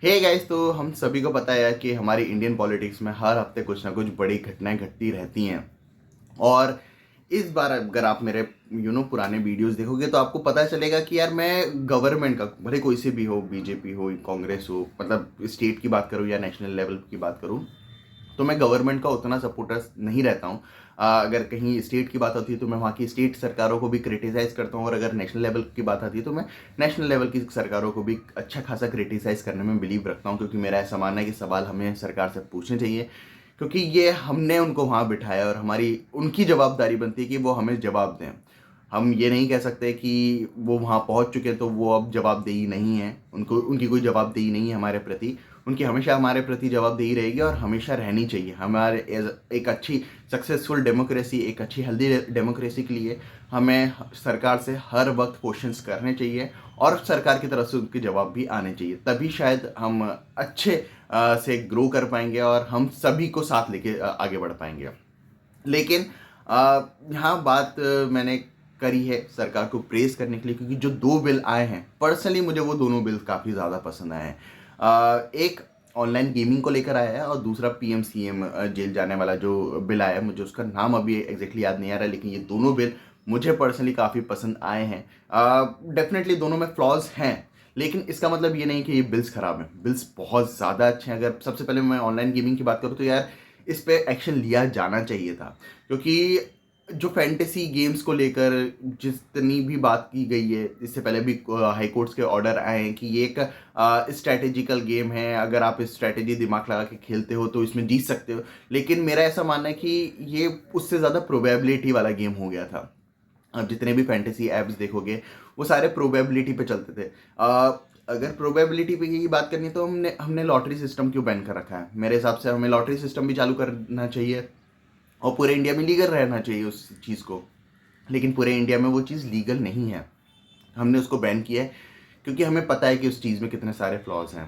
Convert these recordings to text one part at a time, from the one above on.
Hey guys, तो हम सभी को पता है कि हमारी इंडियन पॉलिटिक्स में हर हफ्ते कुछ ना कुछ बड़ी घटनाएं घटती रहती हैं। और इस बार अगर आप मेरे पुराने वीडियोस देखोगे तो आपको पता चलेगा कि यार मैं गवर्नमेंट का, भले कोई से भी हो, बीजेपी हो, कांग्रेस हो, मतलब स्टेट की बात करूं या नेशनल लेवल की बात करूं, तो मैं गवर्नमेंट का उतना सपोर्टर नहीं रहता हूँ। अगर कहीं स्टेट की बात होती है तो मैं वहाँ की स्टेट सरकारों को भी क्रिटिसाइज़ करता हूँ, और अगर नेशनल लेवल की बात आती है तो मैं नेशनल लेवल की सरकारों को भी अच्छा खासा क्रिटिसाइज़ करने में बिलीव रखता हूँ, क्योंकि मेरा ऐसा मानना है कि सवाल हमें सरकार से पूछने चाहिए, क्योंकि ये हमने उनको वहाँ बिठाया और हमारी उनकी जवाबदारी बनती है कि वो हमें जवाब दें। हम ये नहीं कह सकते कि वो वहाँ पहुँच चुके तो वो अब जवाबदेही नहीं है, उनको उनकी कोई जवाबदेही नहीं है हमारे प्रति। उनकी हमेशा हमारे प्रति जवाबदेही रहेगी और हमेशा रहनी चाहिए। हमारे एक अच्छी सक्सेसफुल डेमोक्रेसी, एक अच्छी हेल्दी डेमोक्रेसी के लिए हमें सरकार से हर वक्त क्वेश्चंस करने चाहिए और सरकार की तरफ से उनके जवाब भी आने चाहिए। तभी शायद हम अच्छे से ग्रो कर पाएंगे और हम सभी को साथ लेके आगे बढ़ पाएंगे। लेकिन यहाँ बात मैंने करी है सरकार को प्रेस करने के लिए, क्योंकि जो दो बिल आए हैं, पर्सनली मुझे वो दोनों बिल काफ़ी ज़्यादा पसंद आए हैं। एक ऑनलाइन गेमिंग को लेकर आया है और दूसरा पीएम सीएम जेल जाने वाला जो बिल आया है, मुझे उसका नाम अभी एग्जैक्टली याद नहीं आ रहा, लेकिन ये दोनों बिल मुझे पर्सनली काफ़ी पसंद आए हैं। डेफिनेटली दोनों में फ्लॉज हैं, लेकिन इसका मतलब ये नहीं कि ये बिल्स खराब हैं। बिल्स बहुत ज़्यादा अच्छे हैं। अगर सबसे पहले मैं ऑनलाइन गेमिंग की बात करूँ तो यार इस पे एक्शन लिया जाना चाहिए था, क्योंकि जो फैंटेसी गेम्स को लेकर जितनी भी बात की गई है, इससे पहले भी हाई कोर्ट्स के ऑर्डर आए हैं कि ये एक स्ट्रैटेजिकल गेम है, अगर आप स्ट्रैटेजी दिमाग लगा के खेलते हो तो इसमें जीत सकते हो। लेकिन मेरा ऐसा मानना है कि ये उससे ज़्यादा प्रोबेबिलिटी वाला गेम हो गया था। अब जितने भी फैंटेसी एप्स देखोगे वो सारे प्रोबेबिलिटी पे चलते थे। अगर प्रोबेबिलिटी पे की बात करनी है तो हमने हमने लॉटरी सिस्टम क्यों बैन कर रखा है? मेरे हिसाब से हमें लॉटरी सिस्टम भी चालू करना चाहिए और पूरे इंडिया में लीगल रहना चाहिए उस चीज़ को। लेकिन पूरे इंडिया में वो चीज़ लीगल नहीं है, हमने उसको बैन किया है क्योंकि हमें पता है कि उस चीज़ में कितने सारे फ्लॉज हैं।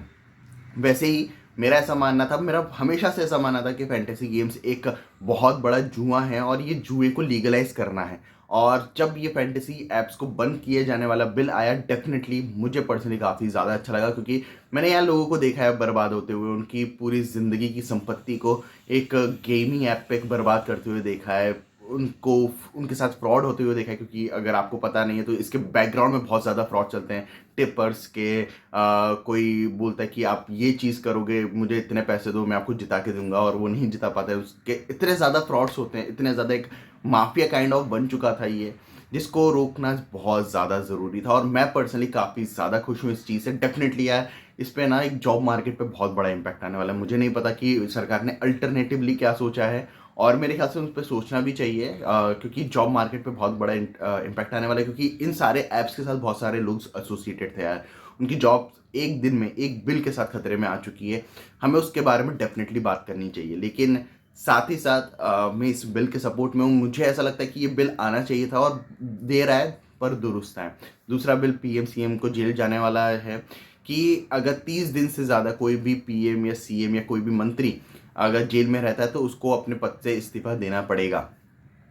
वैसे ही मेरा ऐसा मानना था, मेरा हमेशा से ऐसा मानना था कि फैंटेसी गेम्स एक बहुत बड़ा जुआ है और ये जुए को लीगलाइज करना है। और जब ये फैंटेसी एप्स को बंद किए जाने वाला बिल आया, डेफिनेटली मुझे पर्सनली काफ़ी ज़्यादा अच्छा लगा, क्योंकि मैंने यहाँ लोगों को देखा है बर्बाद होते हुए, उनकी पूरी ज़िंदगी की संपत्ति को एक गेमिंग ऐप पे बर्बाद करते हुए देखा है, उनको उनके साथ फ्रॉड होते हुए देखा है। क्योंकि अगर आपको पता नहीं है तो इसके बैकग्राउंड में बहुत ज़्यादा फ्रॉड चलते हैं। टिपर्स के कोई बोलता है कि आप ये चीज़ करोगे, मुझे इतने पैसे दो, मैं आपको जिता के दूंगा, और वो नहीं जिता पाता है। उसके इतने ज़्यादा फ्रॉड्स होते हैं, इतने ज़्यादा एक माफिया काइंड ऑफ बन चुका था ये, जिसको रोकना बहुत ज़्यादा ज़रूरी था। और मैं पर्सनली काफ़ी ज़्यादा खुश हूँ इस चीज़ से। डेफिनेटली यार इस पे ना एक जॉब मार्केट पे बहुत बड़ा इम्पैक्ट आने वाला है। मुझे नहीं पता कि सरकार ने अल्टरनेटिवली क्या सोचा है, और मेरे ख्याल से उस पर सोचना भी चाहिए, क्योंकि जॉब मार्केट पे बहुत बड़ा इम्पैक्ट आने वाला है। क्योंकि इन सारे ऐप्स के साथ बहुत सारे लोग एसोसिएटेड थे यार, उनकी जॉब एक दिन में एक बिल के साथ खतरे में आ चुकी है। हमें उसके बारे में डेफिनेटली बात करनी चाहिए। लेकिन साथ ही साथ मैं इस बिल के सपोर्ट में हूँ। मुझे ऐसा लगता है कि ये बिल आना चाहिए था और देर आए पर दुरुस्त है। दूसरा बिल पीएम सीएम को जेल जाने वाला है, कि अगर 30 दिन से ज़्यादा कोई भी पीएम या सीएम या कोई भी मंत्री अगर जेल में रहता है तो उसको अपने पद से इस्तीफा देना पड़ेगा।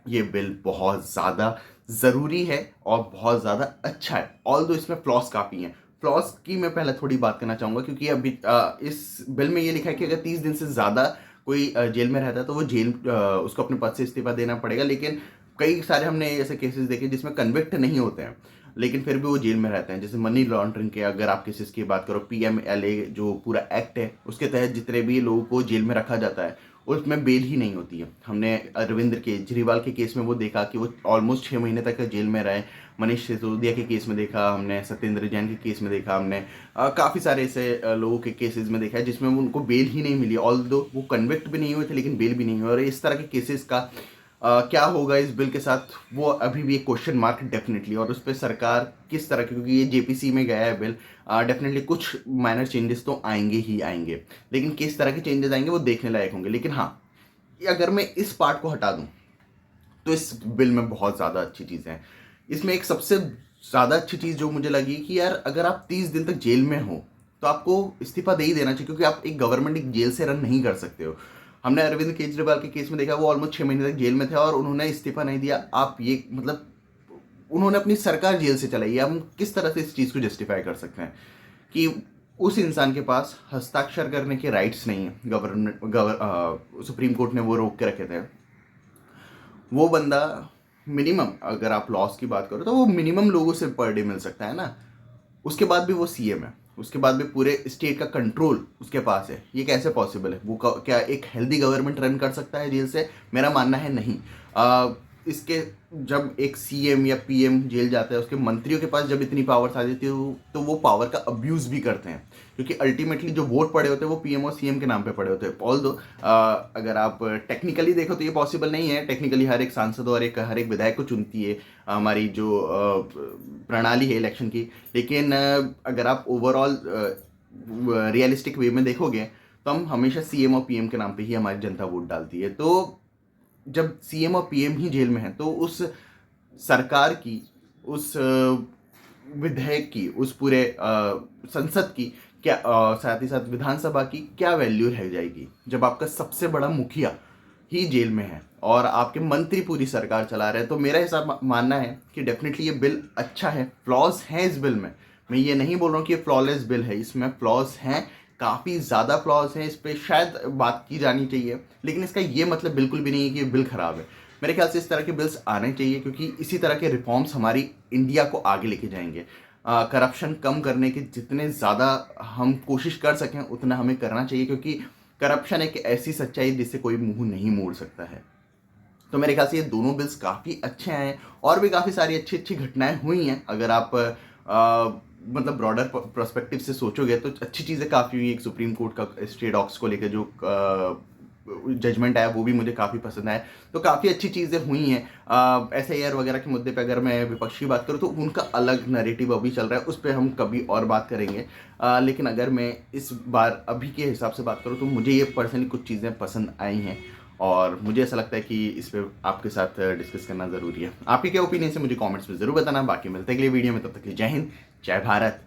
ये बिल बहुत ज़्यादा ज़रूरी है और बहुत ज़्यादा अच्छा है, ऑल दो इसमें फ्लॉस काफ़ी हैं। फ्लॉस की मैं पहले थोड़ी बात करना चाहूँगा, क्योंकि अभी इस बिल में ये लिखा है कि अगर 30 दिन से ज़्यादा कोई जेल में रहता है तो वो उसको अपने पद से इस्तीफा देना पड़ेगा। लेकिन कई सारे हमने ऐसे केसेस देखे जिसमें कन्विक्ट नहीं होते हैं, लेकिन फिर भी वो जेल में रहते हैं। जैसे मनी लॉन्ड्रिंग के अगर आप केसेस की बात करो, पीएमएलए जो पूरा एक्ट है उसके तहत जितने भी लोगों को जेल में रखा जाता है उसमें बेल ही नहीं होती है। हमने अरविंद केजरीवाल के केस में वो देखा कि वो ऑलमोस्ट 6 महीने तक जेल में रहे। मनीष सिसोदिया के केस में देखा हमने, सत्येंद्र जैन के केस में देखा हमने, काफ़ी सारे ऐसे लोगों के केसेस में देखा है जिसमें उनको बेल ही नहीं मिली, ऑल दो वो कन्विक्ट भी नहीं हुए थे लेकिन बेल भी नहीं हुई। और इस तरह के केसेस का क्या होगा इस बिल के साथ, वो अभी भी एक क्वेश्चन मार्क डेफिनेटली। और उस पर सरकार किस तरह की, क्योंकि ये जेपीसी में गया है बिल, डेफिनेटली कुछ माइनर चेंजेस तो आएंगे ही आएंगे, लेकिन किस तरह के चेंजेस आएंगे वो देखने लायक होंगे। लेकिन हाँ, अगर मैं इस पार्ट को हटा दूं तो इस बिल में बहुत ज़्यादा अच्छी चीज़ें हैं। इसमें एक सबसे ज़्यादा अच्छी चीज़ जो मुझे लगी कि यार अगर आप 30 दिन तक जेल में हो तो आपको इस्तीफा दे ही देना चाहिए, क्योंकि आप एक गवर्नमेंट एक जेल से रन नहीं कर सकते हो। हमने अरविंद केजरीवाल के केस में देखा, वो ऑलमोस्ट 6 महीने तक जेल में थे और उन्होंने इस्तीफा नहीं दिया। आप ये मतलब उन्होंने अपनी सरकार जेल से चलाई है। हम किस तरह से इस चीज़ को जस्टिफाई कर सकते हैं कि उस इंसान के पास हस्ताक्षर करने के राइट्स नहीं है। सुप्रीम कोर्ट ने वो रोक के रखे थे। वो बंदा मिनिमम, अगर आप लॉस की बात करो तो वो मिनिमम लोगों से पर डे मिल सकता है ना, उसके बाद भी वो सीएम है, उसके बाद भी पूरे स्टेट का कंट्रोल उसके पास है। ये कैसे पॉसिबल है? वो क्या एक हेल्दी गवर्नमेंट रन कर सकता है जेल से? मेरा मानना है नहीं। इसके जब एक सीएम या पीएम जेल जाता है, उसके मंत्रियों के पास जब इतनी पावर्स आ जाती है तो वो पावर का अब्यूज़ भी करते हैं, क्योंकि अल्टीमेटली जो वोट पड़े होते हैं वो पीएम और सीएम के नाम पे पड़े होते हैं। ऑल दो अगर आप टेक्निकली देखो तो ये पॉसिबल नहीं है। टेक्निकली हर एक सांसद और हर एक विधायक को चुनती है हमारी जो प्रणाली है इलेक्शन की। लेकिन अगर आप ओवरऑल रियलिस्टिक वे में देखोगे तो हम हमेशा सीएम और पीएम के नाम पे ही हमारी जनता वोट डालती है। तो जब सीएम और पीएम ही जेल में है तो उस सरकार की, उस विधेयक की, उस पूरे संसद की क्या, साथ ही साथ विधानसभा की क्या वैल्यू रह जाएगी जब आपका सबसे बड़ा मुखिया ही जेल में है और आपके मंत्री पूरी सरकार चला रहे हैं? तो मेरा हिसाब मानना है कि डेफिनेटली ये बिल अच्छा है। फ्लॉज हैं इस बिल में, मैं ये नहीं बोल रहा हूँ कि ये फ्लॉलेस बिल है, इसमें फ्लॉज हैं, काफ़ी ज़्यादा फ्लॉज हैं, इस पर शायद बात की जानी चाहिए। लेकिन इसका ये मतलब बिल्कुल भी नहीं है कि ये बिल ख़राब है। मेरे ख्याल से इस तरह के बिल्स आने चाहिए, क्योंकि इसी तरह के रिफॉर्म्स हमारी इंडिया को आगे लेके जाएंगे। करप्शन कम करने के जितने ज़्यादा हम कोशिश कर सकें उतना हमें करना चाहिए, क्योंकि करप्शन एक ऐसी सच्चाई जिससे कोई मुंह नहीं मोड़ सकता है। तो मेरे ख्याल से ये दोनों बिल्स काफ़ी अच्छे हैं और भी काफ़ी सारी अच्छी अच्छी घटनाएं हुई हैं। अगर आप मतलब ब्रॉडर पर्सपेक्टिव से सोचोगे तो अच्छी चीज़ें काफ़ी हुई। एक सुप्रीम कोर्ट का स्टे डॉग्स को लेकर जो जजमेंट आया वो भी मुझे काफ़ी पसंद आया। तो काफ़ी अच्छी चीज़ें हुई हैं। SIR वगैरह के मुद्दे पे अगर मैं विपक्ष की बात करूँ तो उनका अलग नैरेटिव अभी चल रहा है, उस पर हम कभी और बात करेंगे। लेकिन अगर मैं इस बार अभी के हिसाब से बात करूँ तो मुझे ये पर्सनली कुछ चीज़ें पसंद आई हैं और मुझे ऐसा लगता है कि इस पर आपके साथ डिस्कस करना ज़रूरी है। आपके क्या ओपिनियन है मुझे कमेंट्स में ज़रूर बताना। बाकी मिलते हैं अगले वीडियो में, तब तक के लिए जय हिंद, जय भारत।